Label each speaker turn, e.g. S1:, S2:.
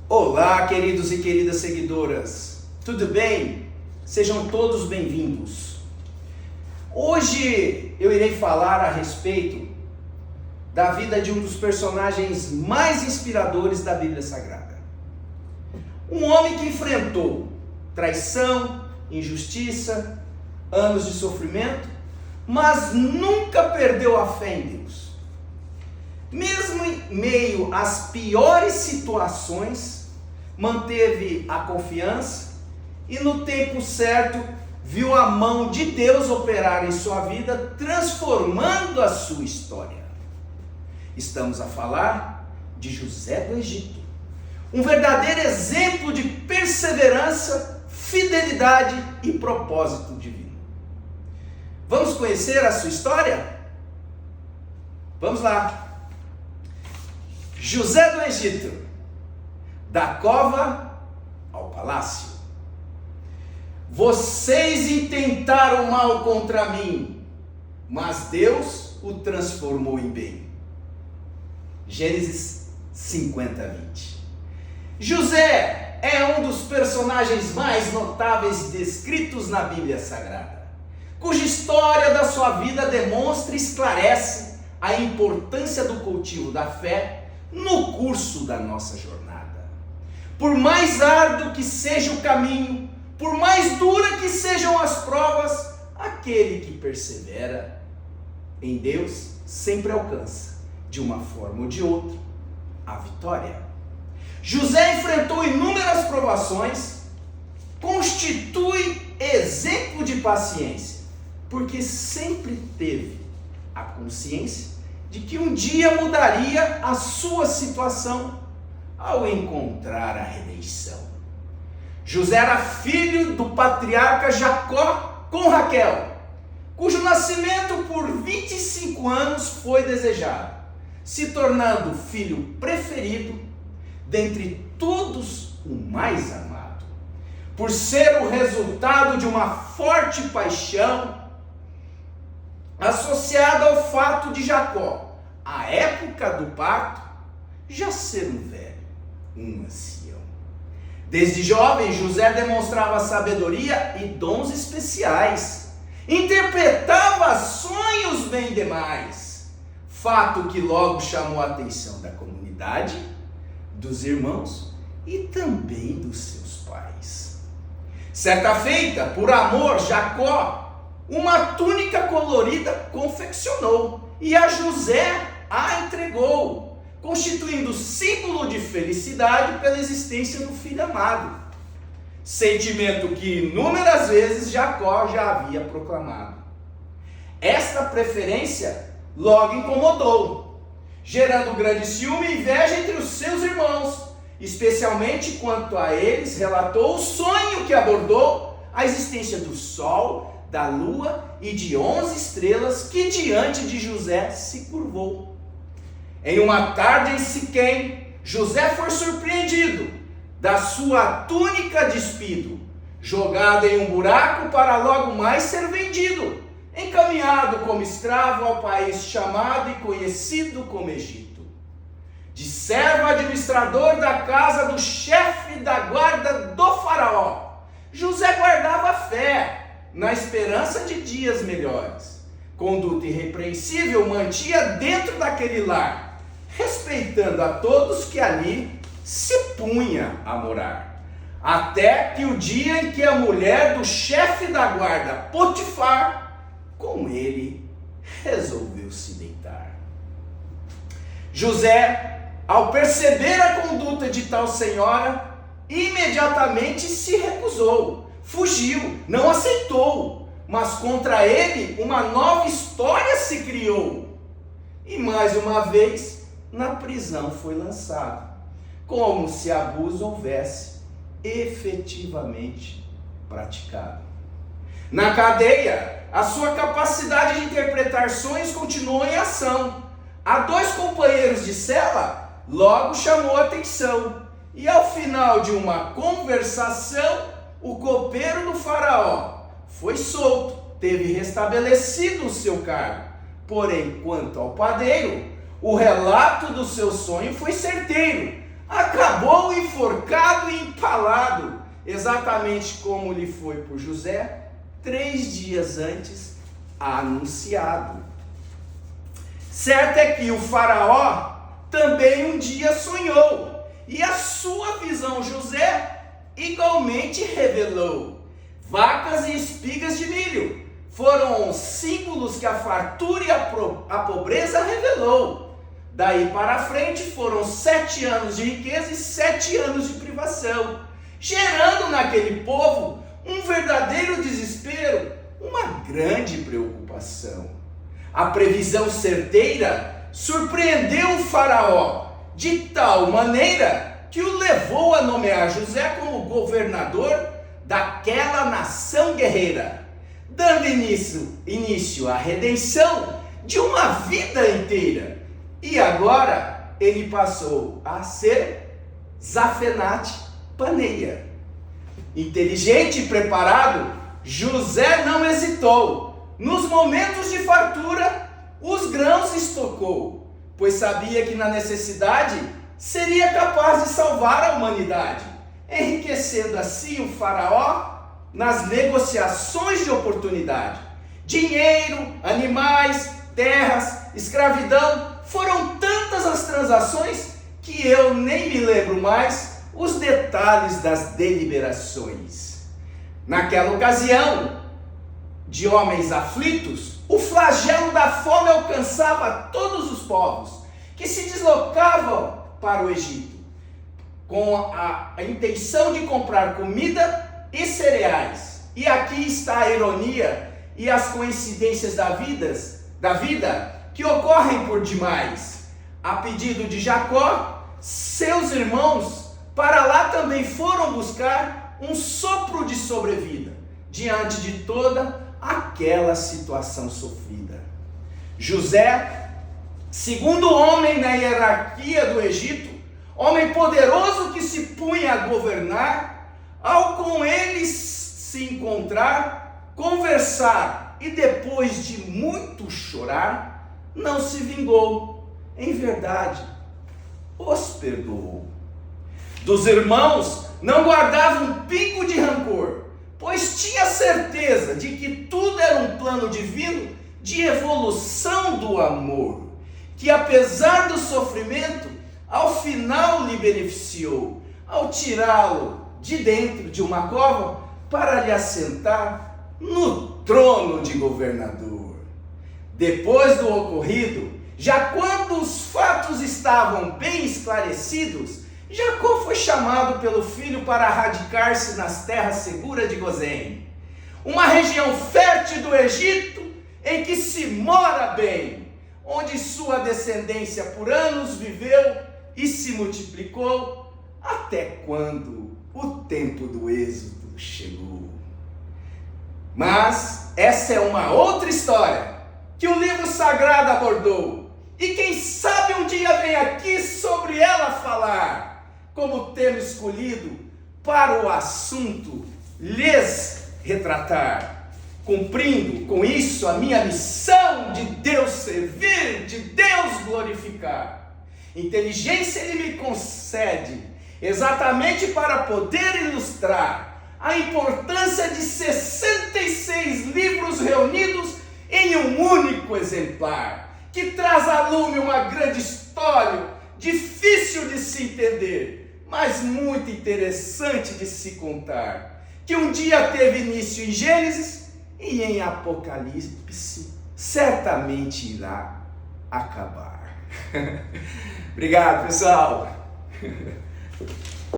S1: Olá, queridos e queridas seguidoras, tudo bem? Sejam todos bem-vindos. Hoje eu irei falar a respeito da vida de um dos personagens mais inspiradores da Bíblia Sagrada. Um homem que enfrentou traição, injustiça, anos de sofrimento, mas nunca perdeu a fé em Deus. Mesmo em meio às piores situações, manteve a confiança e no tempo certo viu a mão de Deus operar em sua vida, transformando a sua história. Estamos a falar de José do Egito, um verdadeiro exemplo de perseverança, fidelidade e propósito divino. Vamos conhecer a sua história? Vamos lá. José do Egito, da cova ao palácio. Vocês intentaram mal contra mim, mas Deus o transformou em bem. Gênesis 50:20. José é um dos personagens mais notáveis descritos na Bíblia Sagrada, cuja história da sua vida demonstra e esclarece a importância do cultivo da fé no curso da nossa jornada. Por mais árduo que seja o caminho, por mais dura que sejam as provas, aquele que persevera em Deus sempre alcança, de uma forma ou de outra, a vitória. José enfrentou inúmeras provações, constitui exemplo de paciência, porque sempre teve a consciência de que um dia mudaria a sua situação ao encontrar a redenção. José era filho do patriarca Jacó com Raquel, cujo nascimento por 25 anos foi desejado, se tornando o filho preferido dentre todos, o mais amado, por ser o resultado de uma forte paixão associada ao fato de Jacó, à época do parto, já ser um velho, um ancião. Desde jovem, José demonstrava sabedoria e dons especiais, interpretava sonhos bem demais, fato que logo chamou a atenção da comunidade, dos irmãos e também dos seus pais. Certa feita, por amor, Jacó uma túnica colorida confeccionou e a José a entregou, constituindo símbolo de felicidade pela existência do filho amado. Sentimento que inúmeras vezes Jacó já havia proclamado. Esta preferência logo incomodou, gerando grande ciúme e inveja entre os seus irmãos, especialmente quanto a eles relatou o sonho que abordou a existência do sol, da lua e de 11 estrelas que diante de José se curvou. Em uma tarde em Siquém, José foi surpreendido da sua túnica despido, jogado em um buraco para logo mais ser vendido, encaminhado como escravo ao país chamado e conhecido como Egito. De servo administrador da casa do chefe da guarda do faraó, José guardava fé, na esperança de dias melhores. Conduta irrepreensível mantinha dentro daquele lar, respeitando a todos que ali se punha a morar. Até que o dia em que a mulher do chefe da guarda, Potifar, com ele resolveu se deitar. José, ao perceber a conduta de tal senhora, imediatamente se recusou. Fugiu, não aceitou, mas contra ele uma nova história se criou. E mais uma vez, na prisão foi lançado, como se abuso houvesse efetivamente praticado. Na cadeia, a sua capacidade de interpretar sonhos continuou em ação. A 2 companheiros de cela, logo chamou a atenção, e ao final de uma conversação, o copeiro do faraó foi solto, teve restabelecido o seu cargo. Porém, quanto ao padeiro, o relato do seu sonho foi certeiro. acabou enforcado e empalado, exatamente como lhe foi por José 3 dias antes anunciado. Certo é que o faraó também um dia sonhou, e a sua visão José igualmente revelou. Vacas e espigas de milho foram símbolos que a fartura e a pobreza revelou. Daí para frente foram 7 anos de riqueza e 7 anos de privação, gerando naquele povo um verdadeiro desespero, uma grande preocupação. A previsão certeira surpreendeu o faraó de tal maneira que o levou a nomear José como governador daquela nação guerreira, dando início à redenção de uma vida inteira. E agora ele passou a ser Zafenate-Paneia. Inteligente e preparado, José não hesitou. Nos momentos de fartura, os grãos estocou, pois sabia que na necessidade seria capaz de salvar a humanidade, enriquecendo assim o faraó nas negociações de oportunidade. Dinheiro, animais, terras, escravidão, foram tantas as transações que eu nem me lembro mais os detalhes das deliberações. Naquela ocasião, de homens aflitos, o flagelo da fome alcançava todos os povos que se deslocavam para o Egito, com a intenção de comprar comida e cereais. E aqui está a ironia e as coincidências da vida que ocorrem por demais. A pedido de Jacó, seus irmãos para lá também foram buscar um sopro de sobrevida diante de toda aquela situação sofrida. José, segundo homem na hierarquia do Egito, homem poderoso que se punha a governar, ao com eles se encontrar, conversar e depois de muito chorar, não se vingou, em verdade, os perdoou. Dos irmãos não guardava um pingo de rancor, pois tinha certeza de que tudo era um plano divino de evolução do amor, que apesar do sofrimento, ao final lhe beneficiou, ao tirá-lo de dentro de uma cova para lhe assentar no trono de governador. Depois do ocorrido, já quando os fatos estavam bem esclarecidos, Jacó foi chamado pelo filho para radicar-se nas terras seguras de Gozém, uma região fértil do Egito em que se mora bem, onde sua descendência por anos viveu e se multiplicou, até quando o tempo do êxodo chegou. Mas essa é uma outra história que o livro sagrado abordou, e quem sabe um dia vem aqui sobre ela falar, como tema escolhido para o assunto lhes retratar, cumprindo com isso a minha missão de Deus servir, de Deus glorificar. Inteligência Ele me concede exatamente para poder ilustrar a importância de 66 livros reunidos em um único exemplar, que traz à lume uma grande história, difícil de se entender, mas muito interessante de se contar, que um dia teve início em Gênesis e em Apocalipse certamente irá acabar. Obrigado, pessoal.